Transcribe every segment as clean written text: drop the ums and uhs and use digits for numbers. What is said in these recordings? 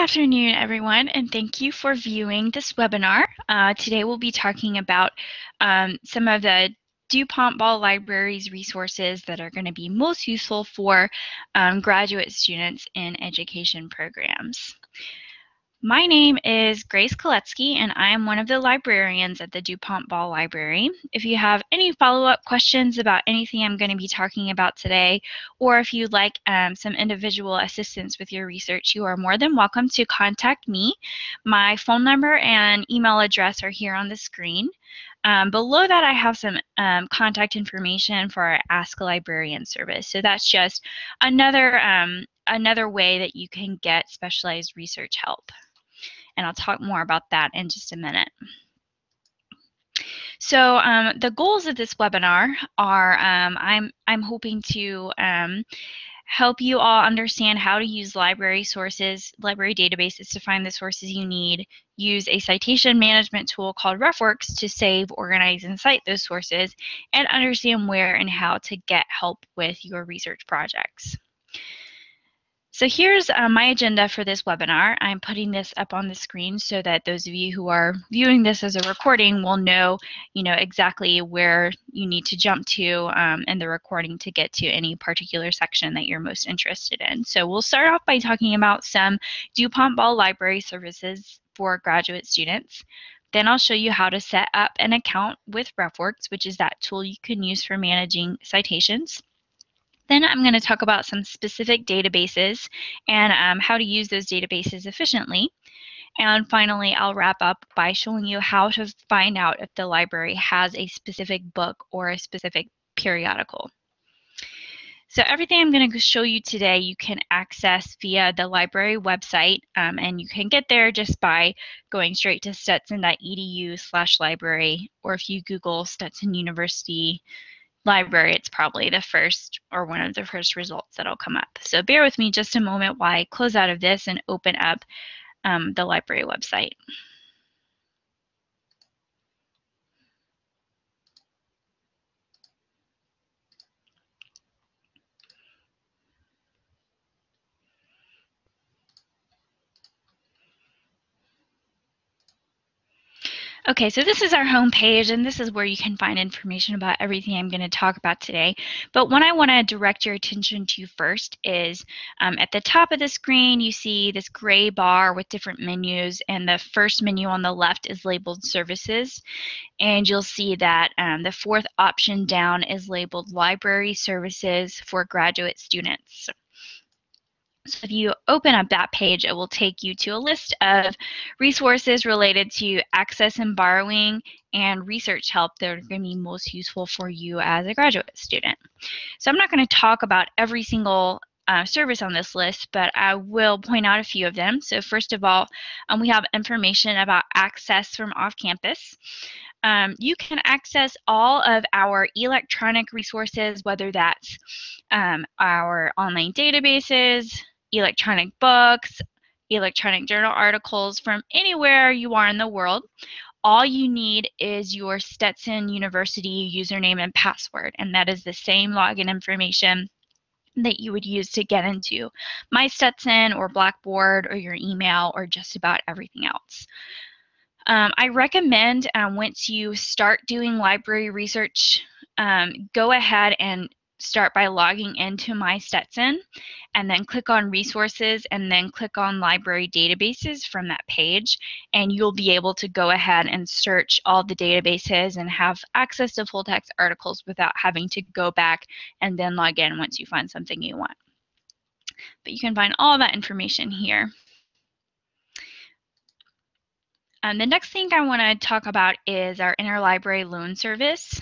afternoon, everyone, and thank you for viewing this webinar. Today we'll be talking about some of the DuPont Ball Library's resources that are going to be most useful for graduate students in education programs. My name is Grace Koletsky, and I am one of the librarians at the DuPont Ball Library. If you have any follow-up questions about anything I'm going to be talking about today, or if you'd like some individual assistance with your research, you are more than welcome to contact me. My phone number and email address are here on the screen. Below that, I have some contact information for our Ask a Librarian service. So that's just another way that you can get specialized research help. And I'll talk more about that in just a minute. So the goals of this webinar are I'm hoping to help you all understand how to use library databases to find the sources you need, use a citation management tool called RefWorks to save, organize, and cite those sources, and understand where and how to get help with your research projects. So here's my agenda for this webinar. I'm putting this up on the screen so that those of you who are viewing this as a recording will know, exactly where you need to jump to in the recording to get to any particular section that you're most interested in. So we'll start off by talking about some DuPont Ball Library services for graduate students. Then I'll show you how to set up an account with RefWorks, which is that tool you can use for managing citations. Then I'm going to talk about some specific databases and how to use those databases efficiently. And finally, I'll wrap up by showing you how to find out if the library has a specific book or a specific periodical. So everything I'm going to show you today you can access via the library website, and you can get there just by going straight to stetson.edu/library, or if you Google Stetson University Library, it's probably the first or one of the first results that'll come up. So bear with me just a moment while I close out of this and open up the library website. Okay, so this is our home page, and this is where you can find information about everything I'm going to talk about today. But what I want to direct your attention to first is at the top of the screen, you see this gray bar with different menus, and the first menu on the left is labeled Services. And you'll see that the fourth option down is labeled Library Services for Graduate Students. So if you open up that page, it will take you to a list of resources related to access and borrowing and research help that are going to be most useful for you as a graduate student. So I'm not going to talk about every single service on this list, but I will point out a few of them. So first of all, we have information about access from off-campus. You can access all of our electronic resources, whether that's our online databases, electronic books, electronic journal articles from anywhere you are in the world. All you need is your Stetson University username and password, and that is the same login information that you would use to get into My Stetson or Blackboard or your email or just about everything else. I recommend once you start doing library research, go ahead and start by logging into My Stetson and then click on Resources and then click on Library Databases from that page, and you'll be able to go ahead and search all the databases and have access to full text articles without having to go back and then log in once you find something you want. But you can find all that information here. The next thing I want to talk about is our interlibrary loan service.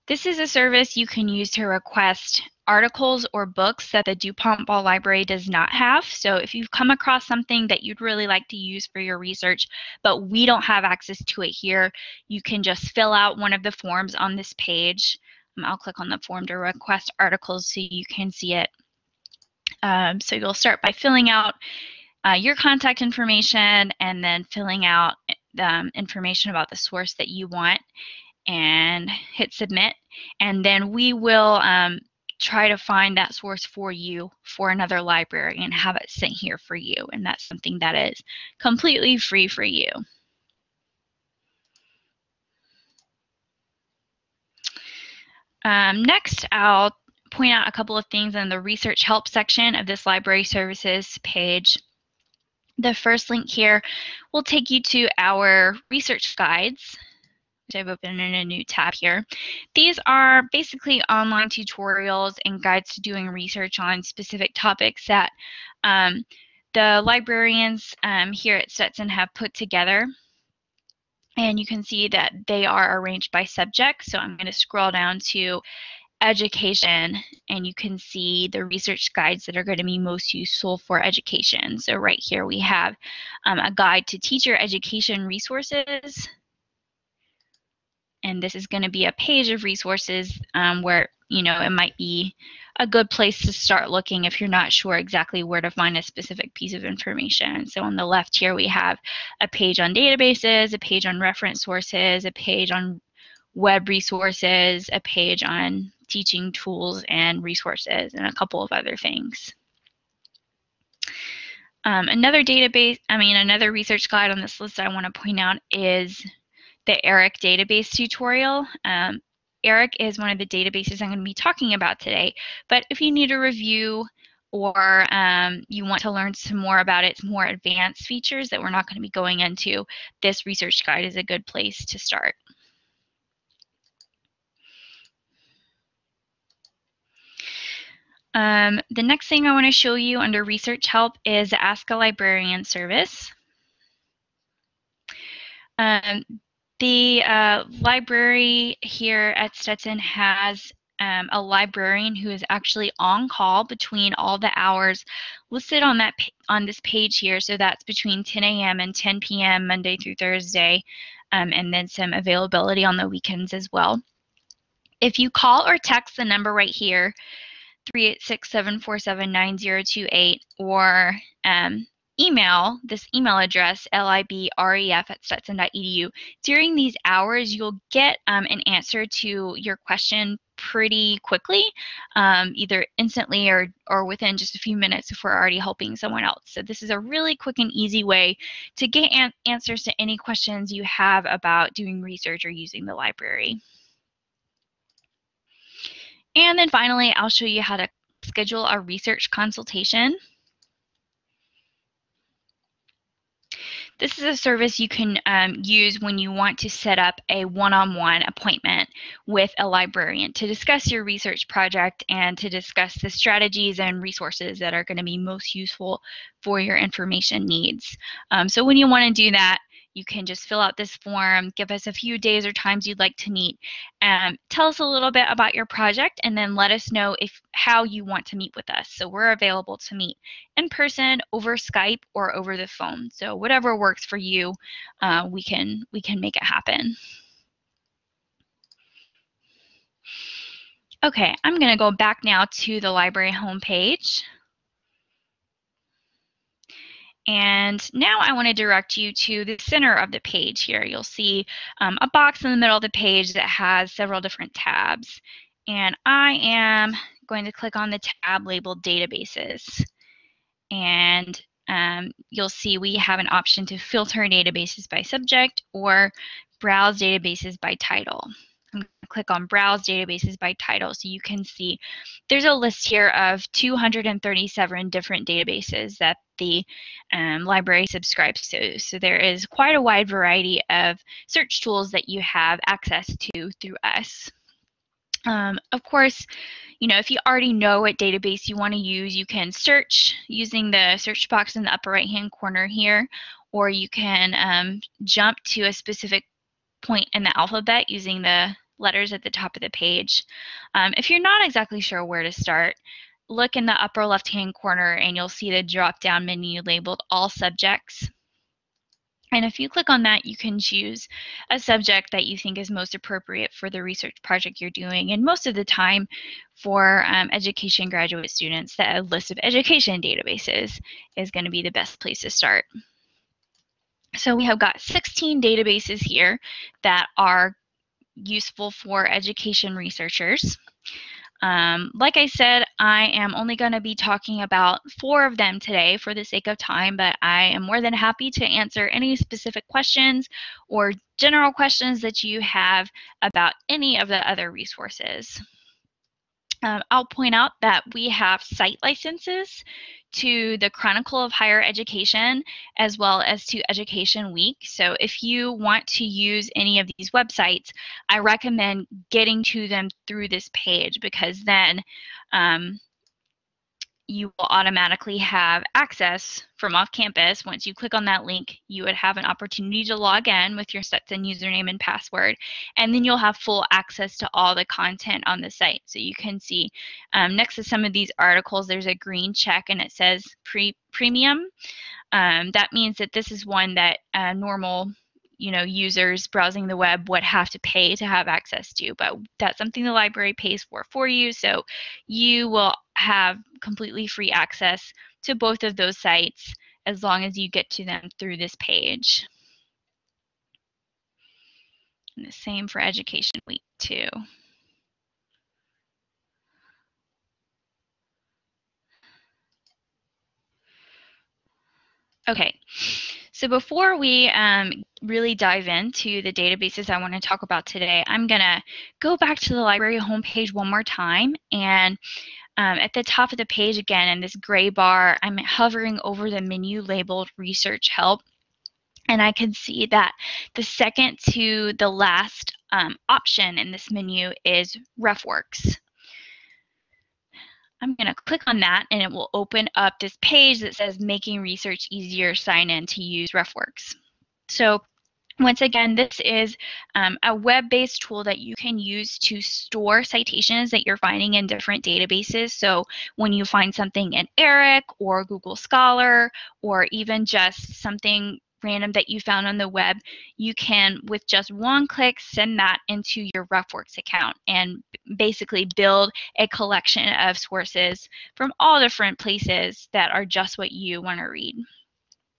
This is a service you can use to request articles or books that the DuPont Ball Library does not have. So if you've come across something that you'd really like to use for your research, but we don't have access to it here, you can just fill out one of the forms on this page. I'll click on the form to request articles so you can see it. So you'll start by filling out your contact information and then filling out information about the source that you want and hit submit. And then we will try to find that source for you for another library and have it sent here for you. And that's something that is completely free for you. Next, I'll point out a couple of things in the research help section of this library services page. The first link here will take you to our research guides, which I've opened in a new tab here. These are basically online tutorials and guides to doing research on specific topics that the librarians here at Stetson have put together. And you can see that they are arranged by subject. So I'm going to scroll down to education, and you can see the research guides that are going to be most useful for education. So right here we have a guide to teacher education resources. And this is going to be a page of resources where, you know, it might be a good place to start looking if you're not sure exactly where to find a specific piece of information. So on the left here we have a page on databases, a page on reference sources, a page on web resources, a page on teaching tools and resources, and a couple of other things. Another research guide on this list I want to point out is the ERIC database tutorial. ERIC is one of the databases I'm going to be talking about today, but if you need a review or you want to learn some more about its more advanced features that we're not going to be going into, this research guide is a good place to start. The next thing I want to show you under Research Help is the Ask a Librarian service. The library here at Stetson has a librarian who is actually on call between all the hours listed on this page here. So that's between 10 a.m. and 10 p.m. Monday through Thursday, and then some availability on the weekends as well. If you call or text the number right here, 386-747-9028, or email this email address, libref@stetson.edu. During these hours, you'll get an answer to your question pretty quickly, either instantly or within just a few minutes if we're already helping someone else. So this is a really quick and easy way to get answers to any questions you have about doing research or using the library. And then finally, I'll show you how to schedule a research consultation. This is a service you can use when you want to set up a one-on-one appointment with a librarian to discuss your research project and to discuss the strategies and resources that are going to be most useful for your information needs. So when you want to do that, you can just fill out this form, give us a few days or times you'd like to meet, tell us a little bit about your project, and then let us know how you want to meet with us. So we're available to meet in person, over Skype, or over the phone. So whatever works for you, we can make it happen. Okay, I'm going to go back now to the library homepage. And now I want to direct you to the center of the page here. You'll see a box in the middle of the page that has several different tabs. And I am going to click on the tab labeled Databases. And you'll see we have an option to filter databases by subject or browse databases by title. I'm going to click on Browse Databases by Title so you can see there's a list here of 237 different databases that the library subscribes to. So there is quite a wide variety of search tools that you have access to through us. Of course, you know, if you already know what database you want to use, you can search using the search box in the upper right-hand corner here, or you can jump to a specific point in the alphabet using the letters at the top of the page. If you're not exactly sure where to start, look in the upper left-hand corner and you'll see the drop-down menu labeled All Subjects. And if you click on that, you can choose a subject that you think is most appropriate for the research project you're doing. And most of the time for education graduate students, the list of education databases is going to be the best place to start. So we have got 16 databases here that are useful for education researchers. Like I said, I am only going to be talking about 4 of them today for the sake of time, but I am more than happy to answer any specific questions or general questions that you have about any of the other resources. I'll point out that we have site licenses to the Chronicle of Higher Education as well as to Education Week. So if you want to use any of these websites, I recommend getting to them through this page, because then you will automatically have access from off campus. Once you click on that link, you would have an opportunity to log in with your Stetson username and password, and then you'll have full access to all the content on the site. So you can see next to some of these articles, there's a green check and it says premium. That means that this is one that normal users browsing the web would have to pay to have access to, but that's something the library pays for you, so you will have completely free access to both of those sites as long as you get to them through this page. And the same for Education Week too. Okay, so before we really dive into the databases I want to talk about today, I'm going to go back to the library homepage one more time, and at the top of the page again in this gray bar, I'm hovering over the menu labeled Research Help, and I can see that the second to the last option in this menu is RefWorks. I'm going to click on that and it will open up this page that says Making Research Easier, sign in to use RefWorks. So once again, this is a web-based tool that you can use to store citations that you're finding in different databases. So when you find something in ERIC or Google Scholar, or even just something random that you found on the web, you can, with just one click, send that into your RefWorks account and basically build a collection of sources from all different places that are just what you want to read.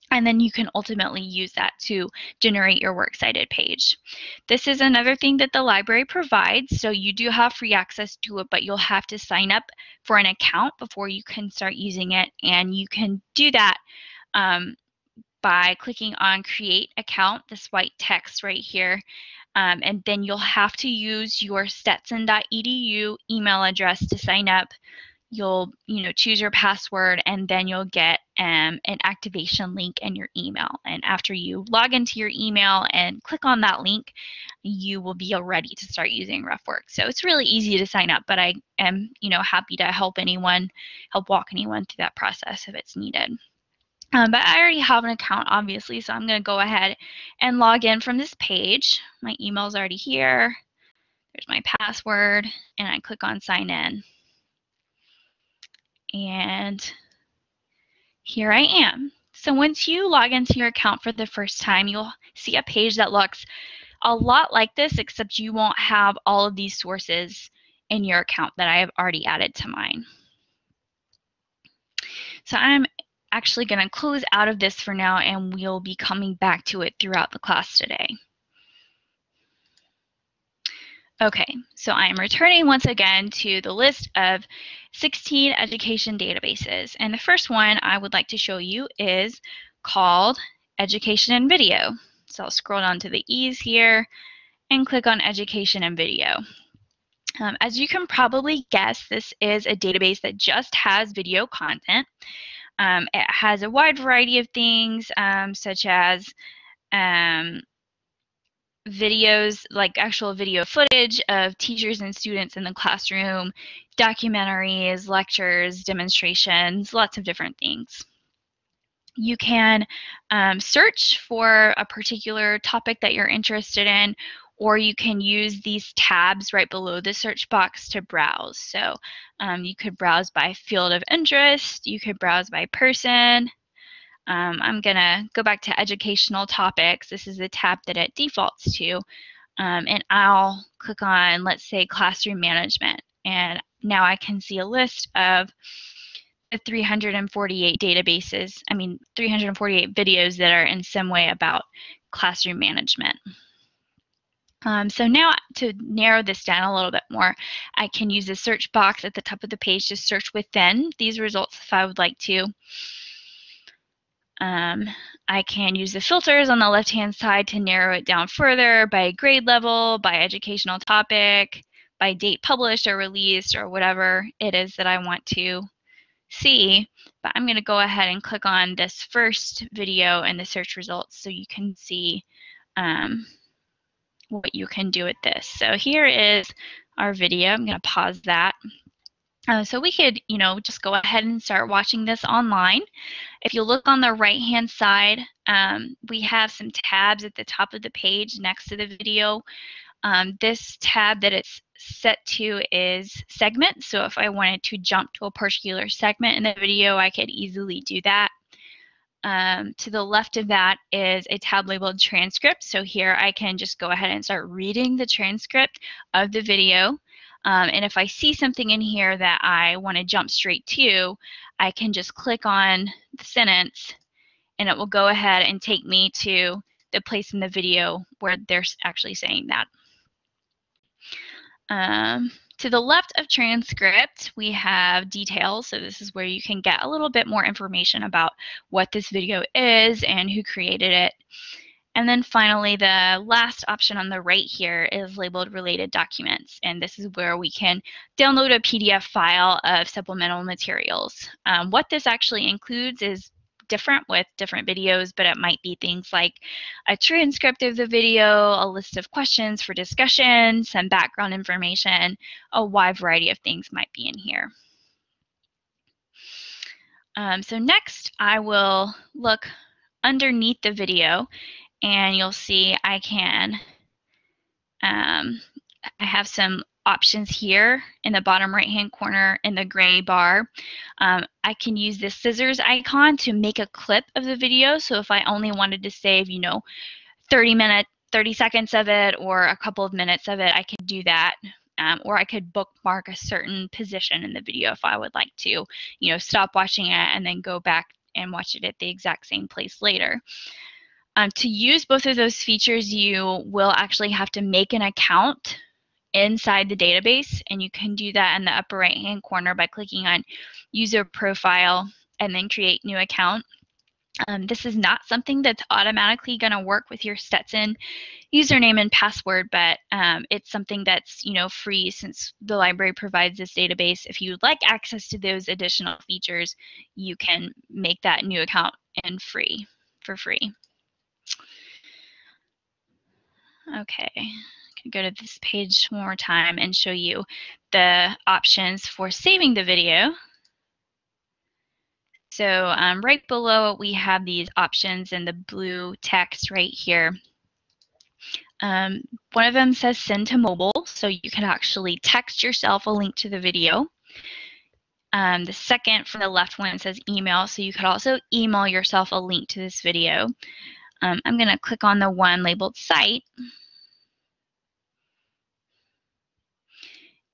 And then you can ultimately use that to generate your works cited page. This is another thing that the library provides, so you do have free access to it, but you'll have to sign up for an account before you can start using it, and you can do that by clicking on Create Account, this white text right here, and then you'll have to use your stetson.edu email address to sign up. You'll choose your password, and then you'll get an activation link in your email. And after you log into your email and click on that link, you will be ready to start using RefWorks. So it's really easy to sign up, but I am happy to help walk anyone through that process if it's needed. But I already have an account, obviously, so I'm going to go ahead and log in from this page. My email's already here. There's my password, and I click on Sign In. And here I am. So once you log into your account for the first time, you'll see a page that looks a lot like this, except you won't have all of these sources in your account that I have already added to mine. So I'm actually going to close out of this for now, and we'll be coming back to it throughout the class today. Okay, so I am returning once again to the list of 16 education databases. And the first one I would like to show you is called Education and Video. So I'll scroll down to the E's here and click on Education and Video. As you can probably guess, this is a database that just has video content. It has a wide variety of things, such as videos, like actual video footage of teachers and students in the classroom, documentaries, lectures, demonstrations, lots of different things. You can search for a particular topic that you're interested in, or you can use these tabs right below the search box to browse. So you could browse by field of interest, you could browse by person. I'm going to go back to educational topics. This is the tab that it defaults to. And I'll click on, let's say, classroom management. And now I can see a list of the 348 databases, 348 videos that are in some way about classroom management. So now to narrow this down a little bit more, I can use the search box at the top of the page to search within these results if I would like to. I can use the filters on the left-hand side to narrow it down further by grade level, by educational topic, by date published or released, or whatever it is that I want to see. But I'm going to go ahead and click on this first video in the search results so you can see what you can do with this. So here is our video. I'm going to pause that. So we could, just go ahead and start watching this online. If you look on the right-hand side, we have some tabs at the top of the page next to the video. This tab that it's set to is segment. So if I wanted to jump to a particular segment in the video, I could easily do that. To the left of that is a tab labeled transcript. So here I can just go ahead and start reading the transcript of the video. And if I see something in here that I want to jump straight to, I can just click on the sentence and it will go ahead and take me to the place in the video where they're actually saying that. To the left of transcript, we have details. So this is where you can get a little bit more information about what this video is and who created it. And then finally, the last option on the right here is labeled related documents. And this is where we can download a PDF file of supplemental materials. What this actually includes is different with different videos, but it might be things like a transcript of the video, a list of questions for discussion, some background information, a wide variety of things might be in here. So next, I will look underneath the video and you'll see I can, I have some options here in the bottom right-hand corner in the gray bar. I can use this scissors icon to make a clip of the video. So if I only wanted to save, 30 seconds of it or a couple of minutes of it, I could do that. Or I could bookmark a certain position in the video if I would like to, stop watching it and then go back and watch it at the exact same place later. To use both of those features, you will actually have to make an account inside the database, and you can do that in the upper right-hand corner by clicking on User Profile and then Create New Account. This is not something that's automatically going to work with your Stetson username and password, but it's something that's free since the library provides this database. If you would like access to those additional features, you can make that new account for free. Okay, I can go to this page one more time and show you the options for saving the video. So right below it, we have these options in the blue text right here. One of them says send to mobile, so you can actually text yourself a link to the video. The second from the left one says email, so you could also email yourself a link to this video. I'm going to click on the one labeled cite.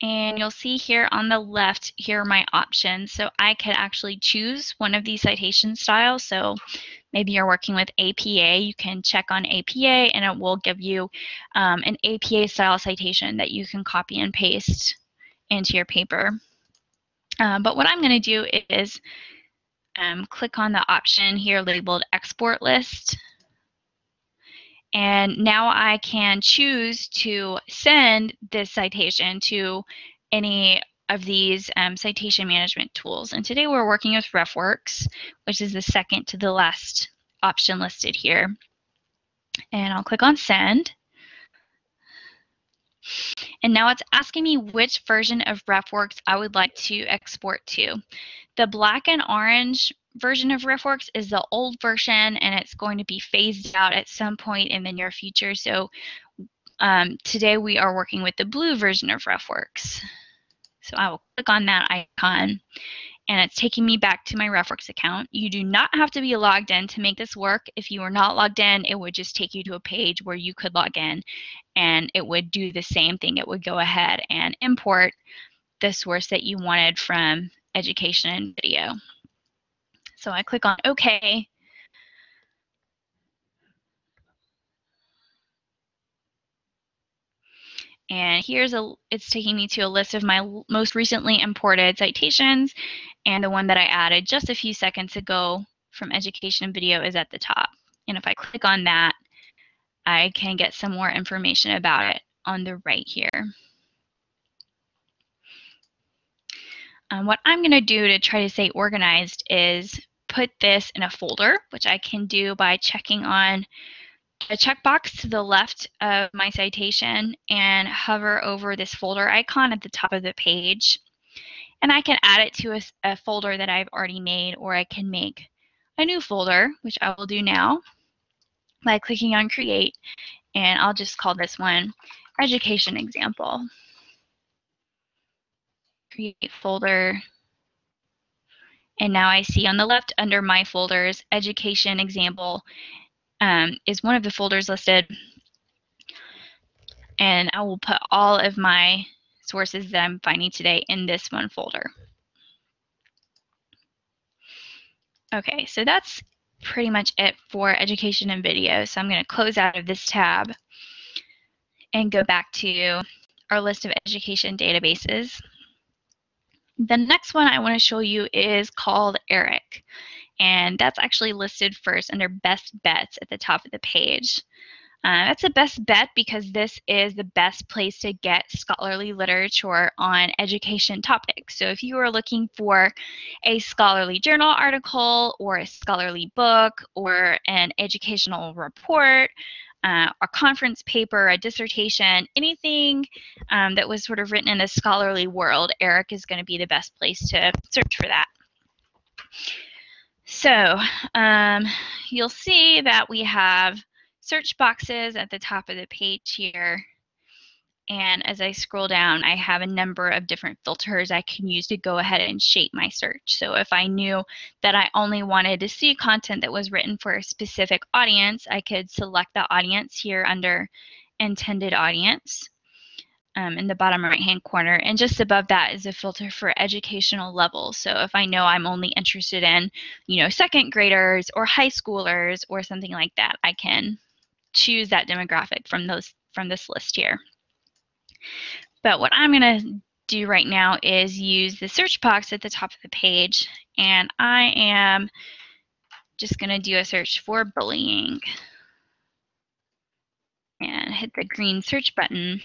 And you'll see here on the left, here are my options. So I could actually choose one of these citation styles. So maybe you're working with APA, you can check on APA and it will give you an APA style citation that you can copy and paste into your paper. But what I'm going to do is click on the option here labeled Export List. And now I can choose to send this citation to any of these citation management tools. And today we're working with RefWorks, which is the second to the last option listed here. And I'll click on Send. And now it's asking me which version of RefWorks I would like to export to. The black and orange version of RefWorks is the old version, and it's going to be phased out at some point in the near future. So today we are working with the blue version of RefWorks. So I will click on that icon, and it's taking me back to my RefWorks account. You do not have to be logged in to make this work. If you are not logged in, it would just take you to a page where you could log in, and it would do the same thing. It would go ahead and import the source that you wanted from education and video. So I click on OK. And it's taking me to a list of my most recently imported citations, and the one that I added just a few seconds ago from Education and Video is at the top. And if I click on that, I can get some more information about it on the right here. What I'm going to do to try to stay organized is put this in a folder, which I can do by checking on a checkbox to the left of my citation and hover over this folder icon at the top of the page. And I can add it to a folder that I've already made, or I can make a new folder, which I will do now by clicking on Create, and I'll just call this one Education Example. Create folder. And now I see on the left under My Folders, Education Example is one of the folders listed. And I will put all of my sources that I'm finding today in this one folder. Okay, so that's pretty much it for Education and Video. So I'm going to close out of this tab and go back to our list of education databases. The next one I want to show you is called ERIC, and that's actually listed first under Best Bets at the top of the page. That's a best bet because this is the best place to get scholarly literature on education topics. So if you are looking for a scholarly journal article or a scholarly book or an educational report, a conference paper, a dissertation, anything that was sort of written in a scholarly world, ERIC is going to be the best place to search for that. So you'll see that we have search boxes at the top of the page here. And as I scroll down, I have a number of different filters I can use to go ahead and shape my search. So if I knew that I only wanted to see content that was written for a specific audience, I could select the audience here under Intended Audience in the bottom right-hand corner. And just above that is a filter for educational levels. So if I know I'm only interested in, second graders or high schoolers or something like that, I can choose that demographic from this list here. But what I'm going to do right now is use the search box at the top of the page, and I am just going to do a search for bullying and hit the green search button.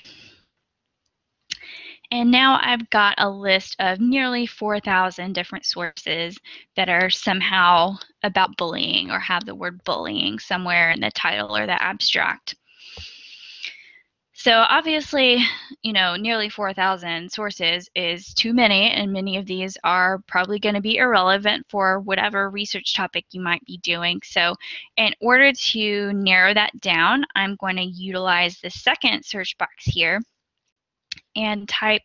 And now I've got a list of nearly 4,000 different sources that are somehow about bullying or have the word bullying somewhere in the title or the abstract. So obviously, nearly 4,000 sources is too many, and many of these are probably going to be irrelevant for whatever research topic you might be doing. So in order to narrow that down, I'm going to utilize the second search box here and type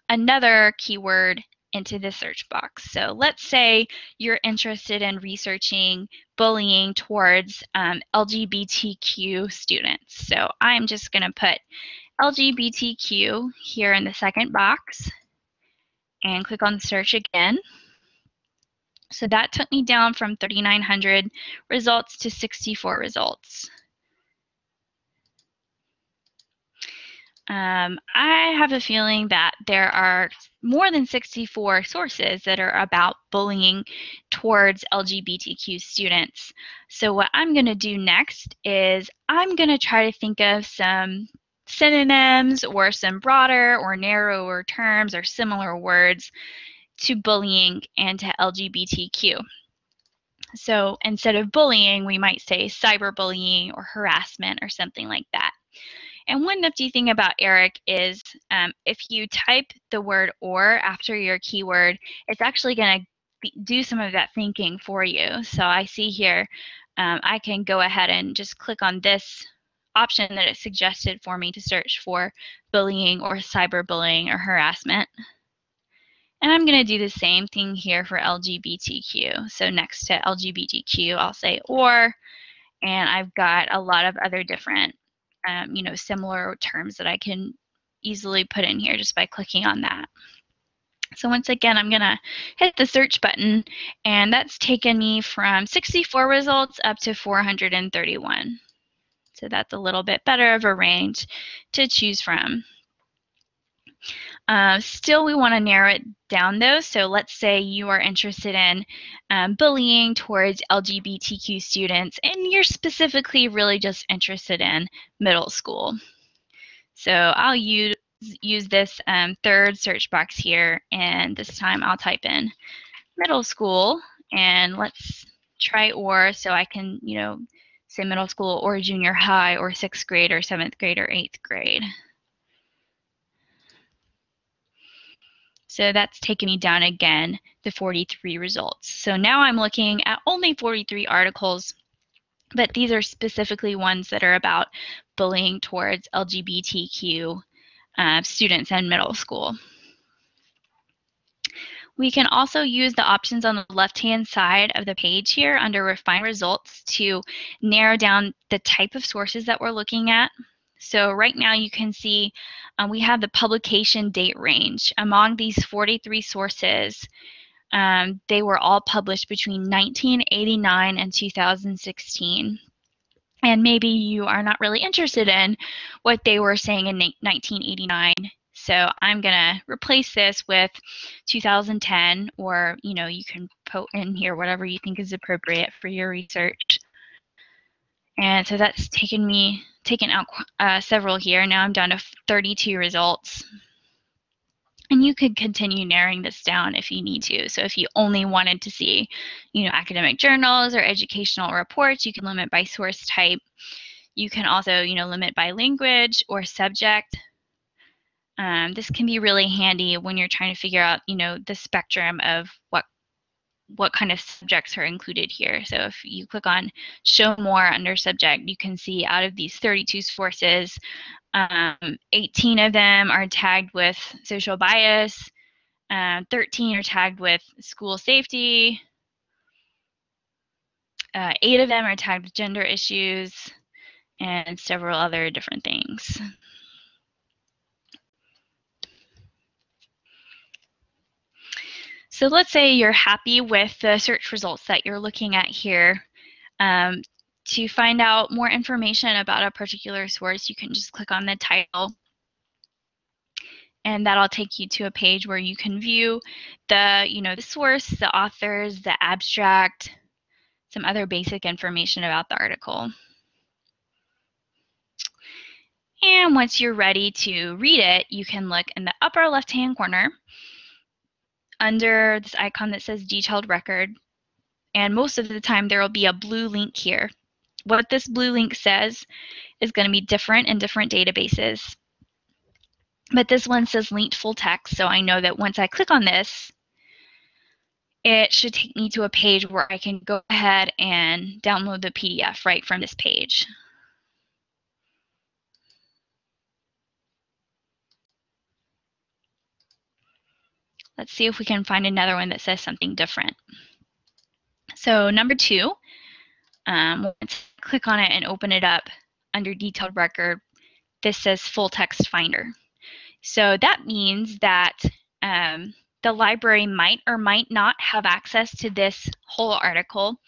another keyword into the search box. So let's say you're interested in researching bullying towards LGBTQ students. So I'm just going to put LGBTQ here in the second box and click on search again. So that took me down from 3,900 results to 64 results. I have a feeling that there are more than 64 sources that are about bullying towards LGBTQ students. So what I'm going to do next is I'm going to try to think of some synonyms or some broader or narrower terms or similar words to bullying and to LGBTQ. So instead of bullying, we might say cyberbullying or harassment or something like that. And one nifty thing about ERIC is if you type the word "or" after your keyword, it's actually going to do some of that thinking for you. So I see here, I can go ahead and just click on this option that it suggested for me to search for bullying or cyberbullying or harassment. And I'm going to do the same thing here for LGBTQ. So next to LGBTQ, I'll say "or," and I've got a lot of other different similar terms that I can easily put in here just by clicking on that. So once again, I'm going to hit the search button, and that's taken me from 64 results up to 431. So that's a little bit better of a range to choose from. Still, we want to narrow it down though. So let's say you are interested in bullying towards LGBTQ students, and you're specifically really just interested in middle school. So I'll use this third search box here, and this time I'll type in middle school, and let's try or, so I can, say middle school or junior high or 6th grade or 7th grade or 8th grade. So that's taken me down again to 43 results. So now I'm looking at only 43 articles, but these are specifically ones that are about bullying towards LGBTQ students in middle school. We can also use the options on the left-hand side of the page here under Refine Results to narrow down the type of sources that we're looking at. So right now you can see we have the publication date range. Among these 43 sources, they were all published between 1989 and 2016. And maybe you are not really interested in what they were saying in 1989. So I'm going to replace this with 2010, or you can put in here whatever you think is appropriate for your research. And so that's taken out several here. Now I'm down to 32 results. And you could continue narrowing this down if you need to. So if you only wanted to see, academic journals or educational reports, you can limit by source type. You can also, limit by language or subject. This can be really handy when you're trying to figure out, the spectrum of what kind of subjects are included here. So if you click on Show More under Subject, you can see out of these 32 sources, 18 of them are tagged with social bias, 13 are tagged with school safety, 8 of them are tagged with gender issues, and several other different things. So let's say you're happy with the search results that you're looking at here. To find out more information about a particular source, you can just click on the title, and that'll take you to a page where you can view the source, the authors, the abstract, some other basic information about the article. And once you're ready to read it, you can look in the upper left-hand corner under this icon that says Detailed Record. And most of the time, there will be a blue link here. What this blue link says is going to be different in different databases. But this one says linked full text, so I know that once I click on this, it should take me to a page where I can go ahead and download the PDF right from this page. Let's see if we can find another one that says something different. So number 2, let's click on it and open it up under Detailed Record. This says Full Text Finder. So that means that the library might or might not have access to this whole article,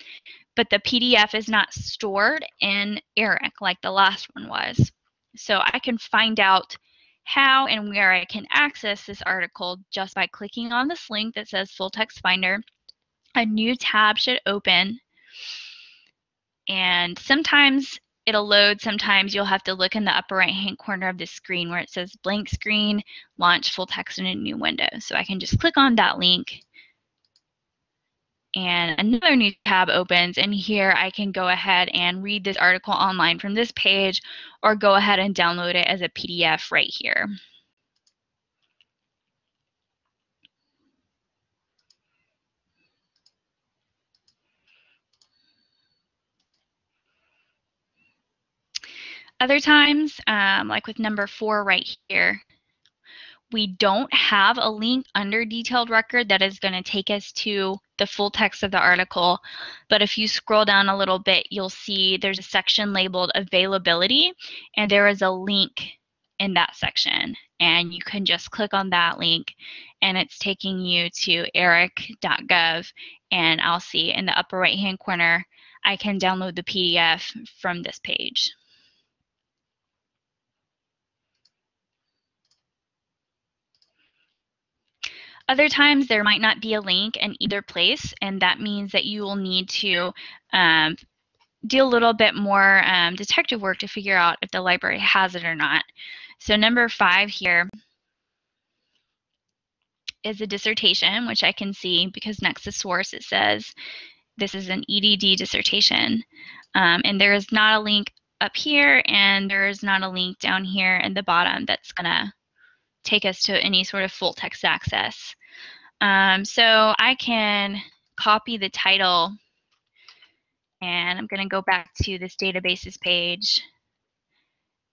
but the PDF is not stored in ERIC like the last one was. So I can find out how and where I can access this article just by clicking on this link that says Full Text Finder. A new tab should open, and sometimes it'll load. Sometimes you'll have to look in the upper right-hand corner of the screen where it says blank screen, launch full text in a new window. So I can just click on that link, and another new tab opens, and here I can go ahead and read this article online from this page, or go ahead and download it as a PDF right here. Other times, like with number 4 right here, we don't have a link under Detailed Record that is going to take us to the full text of the article. But if you scroll down a little bit, you'll see there's a section labeled Availability, and there is a link in that section. And you can just click on that link, and it's taking you to eric.gov. And I'll see in the upper right-hand corner, I can download the PDF from this page. Other times there might not be a link in either place, and that means that you will need to do a little bit more detective work to figure out if the library has it or not. So number 5 here is a dissertation, which I can see because next to source it says this is an EDD dissertation. And there is not a link up here, and there is not a link down here in the bottom that's going to take us to any sort of full text access. So I can copy the title, and I'm going to go back to this databases page.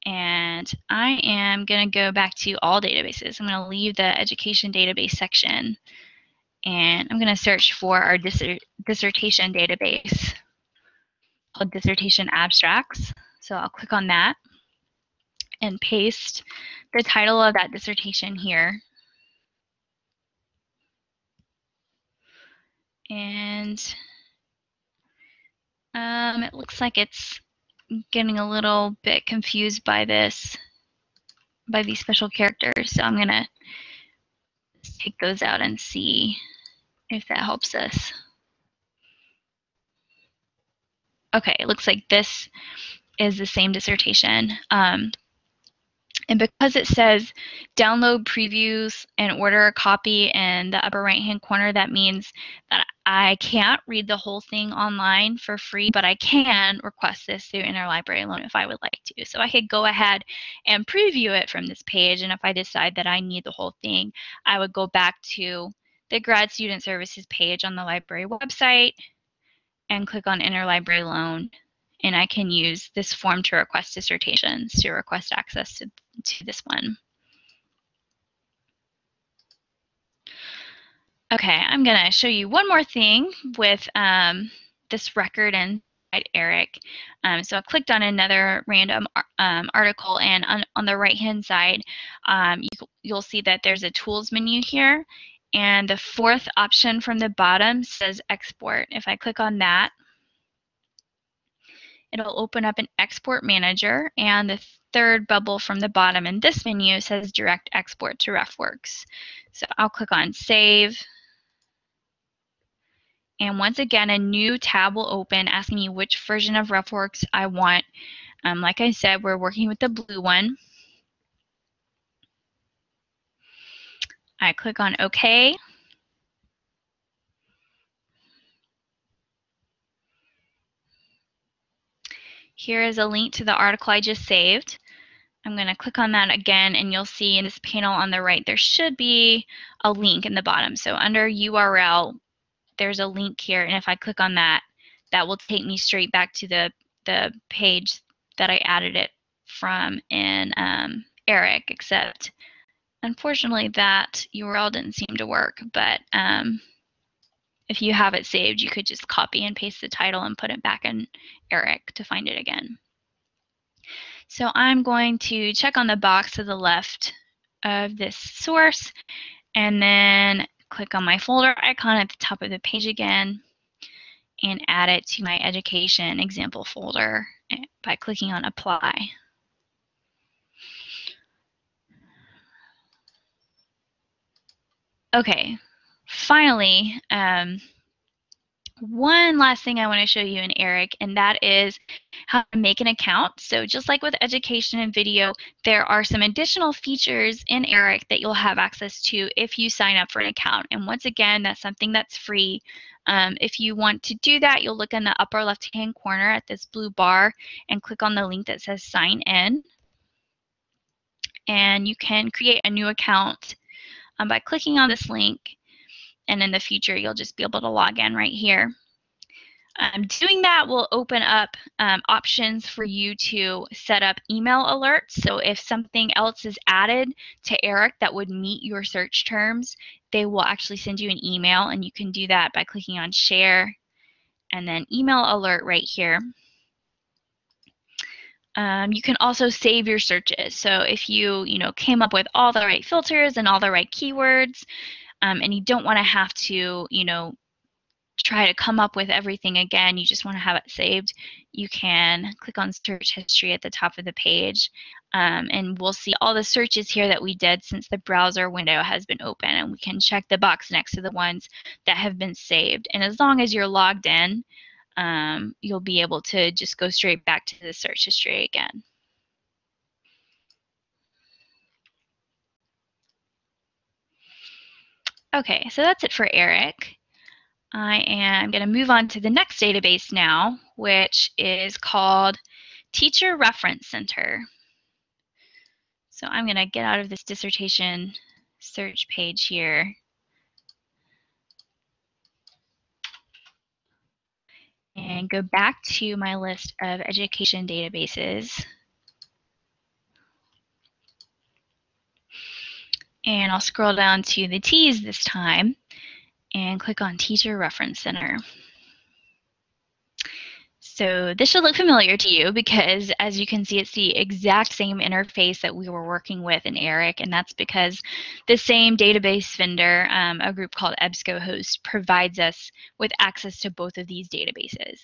And I am going to go back to all databases. I'm going to leave the education database section, and I'm going to search for our dissertation database called Dissertation Abstracts. So I'll click on that and paste the title of that dissertation here. And it looks like it's getting a little bit confused by these special characters. So I'm going to take those out and see if that helps us. Okay, it looks like this is the same dissertation. And because it says download previews and order a copy in the upper right-hand corner, that means that I can't read the whole thing online for free, but I can request this through Interlibrary Loan if I would like to. So I could go ahead and preview it from this page, and if I decide that I need the whole thing, I would go back to the Grad Student Services page on the library website and click on Interlibrary Loan, and I can use this form to request dissertations to request access to this one. Okay, I'm going to show you one more thing with this record and ERIC. So I clicked on another random article, and on the right-hand side, you'll see that there's a tools menu here, and the 4th option from the bottom says export. If I click on that, it'll open up an export manager, and the 3rd bubble from the bottom in this menu says direct export to RefWorks. So I'll click on save. And once again, a new tab will open asking me which version of RefWorks I want. Like I said, we're working with the blue one. I click on OK. Here is a link to the article I just saved. I'm going to click on that again, and you'll see in this panel on the right, there should be a link in the bottom. So under URL, there's a link here, and if I click on that, that will take me straight back to the page that I added it from in ERIC, except unfortunately that URL didn't seem to work, but if you have it saved, you could just copy and paste the title and put it back in ERIC to find it again. So I'm going to check on the box to the left of this source, and then click on my folder icon at the top of the page again and add it to my education example folder by clicking on apply. Okay, finally, one last thing I want to show you in ERIC, and that is how to make an account. So just like with education and video, there are some additional features in ERIC that you'll have access to if you sign up for an account. And once again, that's something that's free. If you want to do that, you'll look in the upper left-hand corner at this blue bar and click on the link that says sign in. And you can create a new account by clicking on this link. And in the future, you'll just be able to log in right here. Doing that will open up options for you to set up email alerts. So if something else is added to ERIC that would meet your search terms, they will actually send you an email, and you can do that by clicking on share and then email alert right here. You can also save your searches. So if you came up with all the right filters and all the right keywords, and you don't want to have to try to come up with everything again, you just want to have it saved, you can click on search history at the top of the page, and we'll see all the searches here that we did since the browser window has been open, and we can check the box next to the ones that have been saved. And as long as you're logged in, you'll be able to just go straight back to the search history again. Okay, so that's it for ERIC. I am going to move on to the next database now, which is called Teacher Reference Center. So I'm going to get out of this dissertation search page here. And go back to my list of education databases. And I'll scroll down to the T's this time and click on Teacher Reference Center. So this should look familiar to you because, as you can see, it's the exact same interface that we were working with in ERIC, and that's because the same database vendor, a group called EBSCOhost, provides us with access to both of these databases.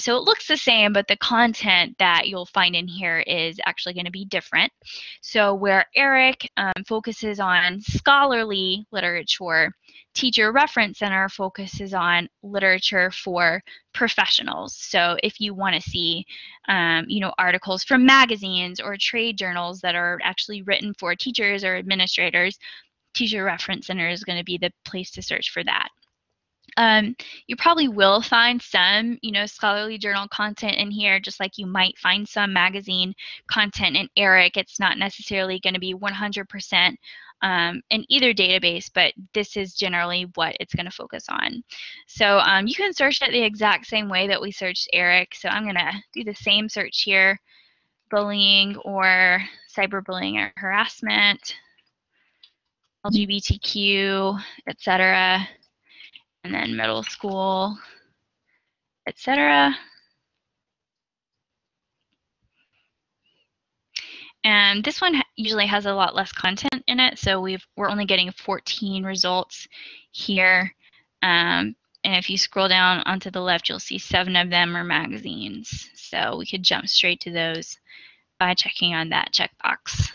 So it looks the same, but the content that you'll find in here is actually going to be different. So where ERIC focuses on scholarly literature, Teacher Reference Center focuses on literature for professionals. So if you want to see, articles from magazines or trade journals that are actually written for teachers or administrators, Teacher Reference Center is going to be the place to search for that. You probably will find some, scholarly journal content in here, just like you might find some magazine content in ERIC. It's not necessarily going to be 100% in either database, but this is generally what it's going to focus on. So you can search it the exact same way that we searched ERIC. So I'm going to do the same search here: bullying or cyberbullying or harassment, LGBTQ, etc., and then middle school, etc. And this one usually has a lot less content in it, so we're only getting 14 results here. And if you scroll down onto the left, you'll see 7 of them are magazines. So we could jump straight to those by checking on that checkbox.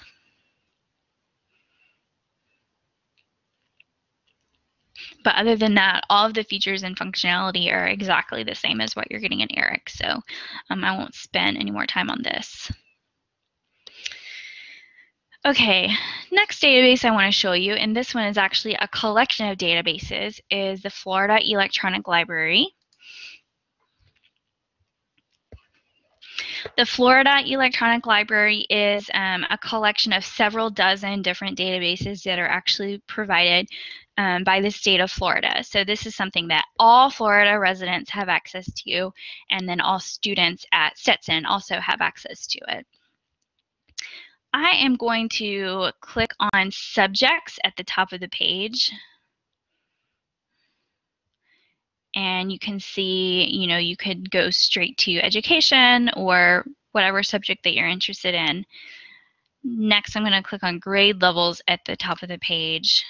But other than that, all of the features and functionality are exactly the same as what you're getting in ERIC. So I won't spend any more time on this. Okay, next database I want to show you, and this one is actually a collection of databases, is the Florida Electronic Library. The Florida Electronic Library is a collection of several dozen different databases that are actually provided by the state of Florida. So this is something that all Florida residents have access to, and then all students at Stetson also have access to it. I am going to click on subjects at the top of the page. And you can see, you could go straight to education or whatever subject that you're interested in. Next, I'm going to click on grade levels at the top of the page.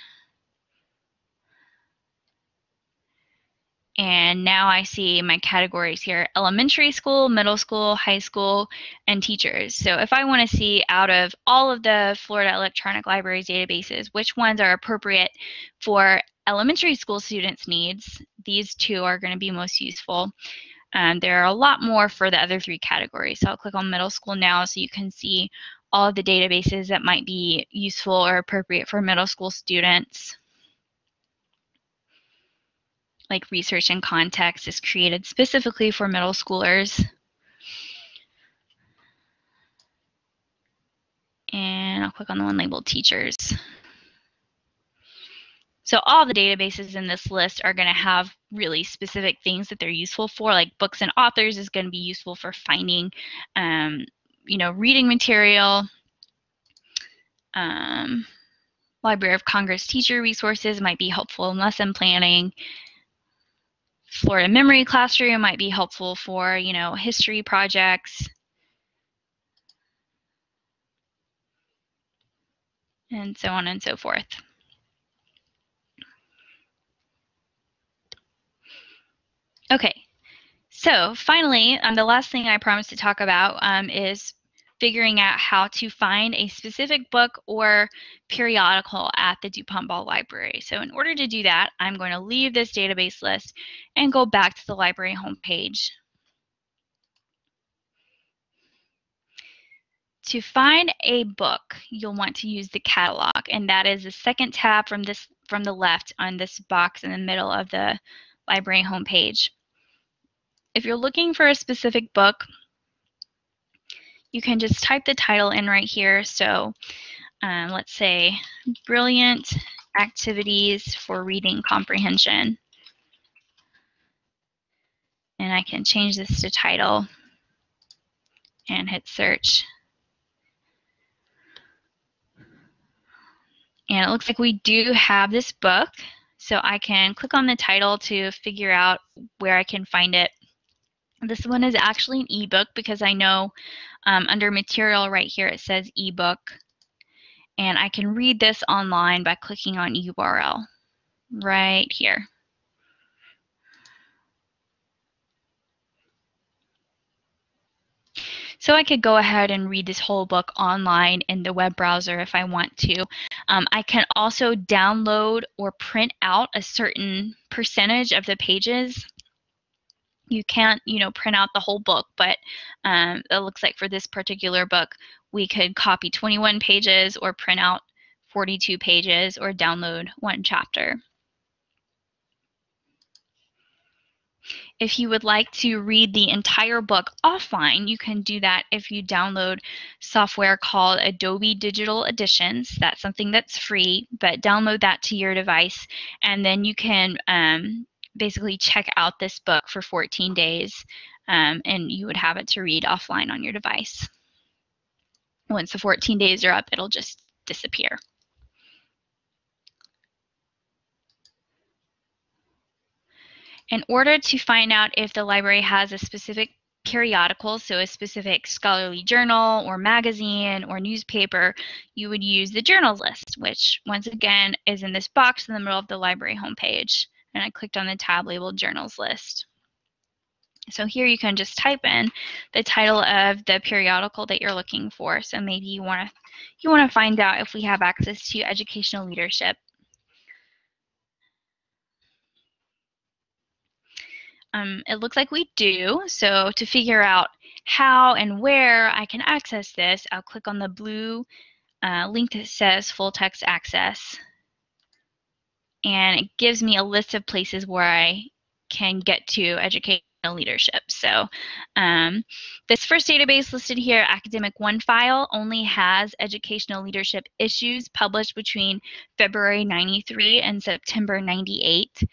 And now I see my categories here: elementary school, middle school, high school, and teachers. So if I want to see out of all of the Florida Electronic Libraries databases, which ones are appropriate for elementary school students' needs, these 2 are going to be most useful. There are a lot more for the other 3 categories. So I'll click on middle school now so you can see all of the databases that might be useful or appropriate for middle school students. Like Research and Context is created specifically for middle schoolers. And I'll click on the one labeled Teachers. So all the databases in this list are going to have really specific things that they're useful for, like Books and Authors is going to be useful for finding, reading material. Library of Congress teacher resources might be helpful in lesson planning. Florida Memory Classroom might be helpful for, history projects. And so on and so forth. Okay, so finally, the last thing I promised to talk about is figuring out how to find a specific book or periodical at the DuPont Ball Library. So in order to do that, I'm going to leave this database list and go back to the library homepage. To find a book, you'll want to use the catalog, and that is the second tab from the left on this box in the middle of the library homepage. If you're looking for a specific book, you can just type the title in right here. So let's say Brilliant Activities for Reading Comprehension. And I can change this to title and hit search. And it looks like we do have this book. So I can click on the title to figure out where I can find it. This one is actually an ebook because I know under material right here it says ebook. And I can read this online by clicking on URL right here. So I could go ahead and read this whole book online in the web browser if I want to. I can also download or print out a certain percentage of the pages. You can't, print out the whole book, but it looks like for this particular book, we could copy 21 pages or print out 42 pages or download one chapter. If you would like to read the entire book offline, you can do that if you download software called Adobe Digital Editions. That's something that's free, but download that to your device, and then you can basically check out this book for 14 days, and you would have it to read offline on your device. Once the 14 days are up, it'll just disappear. In order to find out if the library has a specific periodical, so a specific scholarly journal or magazine or newspaper, you would use the journals list, which once again is in this box in the middle of the library homepage. And I clicked on the tab labeled journals list. So here you can just type in the title of the periodical that you're looking for. So maybe you want to find out if we have access to educational leadership. It looks like we do. So to figure out how and where I can access this, I'll click on the blue link that says full text access. And it gives me a list of places where I can get to educational leadership. So this first database listed here, Academic OneFile, only has educational leadership issues published between February 93 and September 98.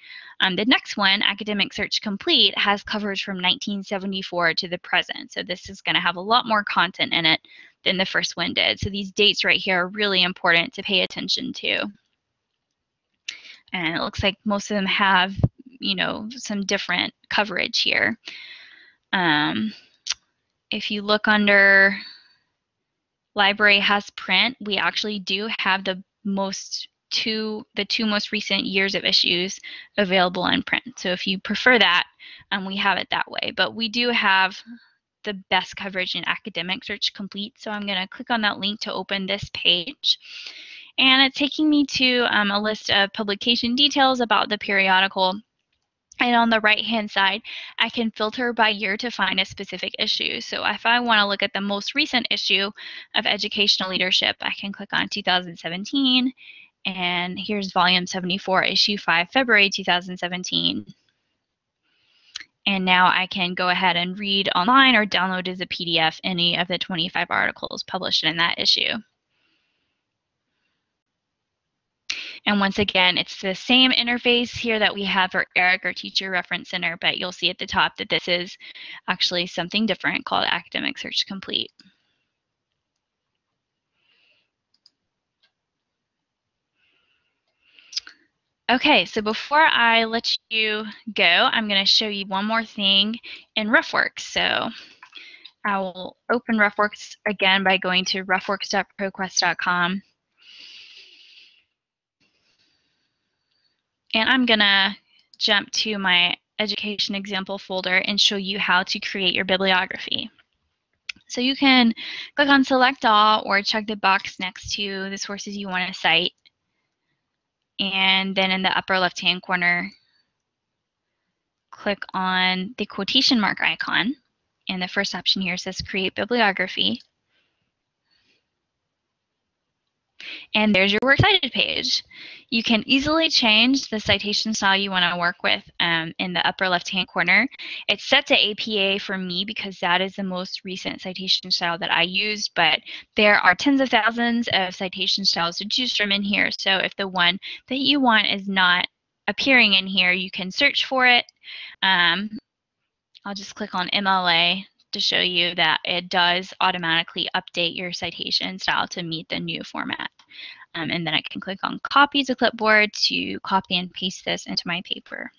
The next one, Academic Search Complete, has coverage from 1974 to the present. So this is going to have a lot more content in it than the first one did. So these dates right here are really important to pay attention to. And it looks like most of them have, some different coverage here. If you look under Library Has Print, we actually do have the two most recent years of issues available in print. So if you prefer that, we have it that way. But we do have the best coverage in Academic Search Complete. So I'm going to click on that link to open this page. And it's taking me to a list of publication details about the periodical. And on the right-hand side, I can filter by year to find a specific issue. So if I want to look at the most recent issue of Educational Leadership, I can click on 2017. And here's volume 74, issue 5, February 2017. And now I can go ahead and read online or download as a PDF any of the 25 articles published in that issue. And once again, it's the same interface here that we have for ERIC or Teacher Reference Center, but you'll see at the top that this is actually something different called Academic Search Complete. Okay, so before I let you go, I'm going to show you one more thing in RoughWorks. So I will open RoughWorks again by going to roughworks.proquest.com. And I'm going to jump to my education example folder and show you how to create your bibliography. So you can click on select all or check the box next to the sources you want to cite. And then in the upper left-hand corner, click on the quotation mark icon. And the first option here says create bibliography. And there's your Works Cited page. You can easily change the citation style you want to work with in the upper left-hand corner. It's set to APA for me because that is the most recent citation style that I used, but there are tens of thousands of citation styles to choose from in here. So if the one that you want is not appearing in here, you can search for it. I'll just click on MLA to show you that it does automatically update your citation style to meet the new format. And then I can click on copy to clipboard to copy and paste this into my paper.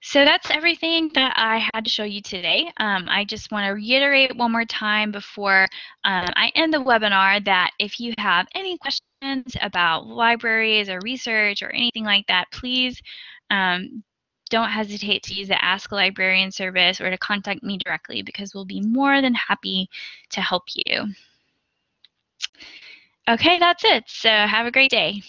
So that's everything that I had to show you today. I just want to reiterate one more time before I end the webinar that if you have any questions about libraries or research or anything like that, please don't hesitate to use the Ask a Librarian service or to contact me directly because we'll be more than happy to help you. Okay, that's it. So have a great day.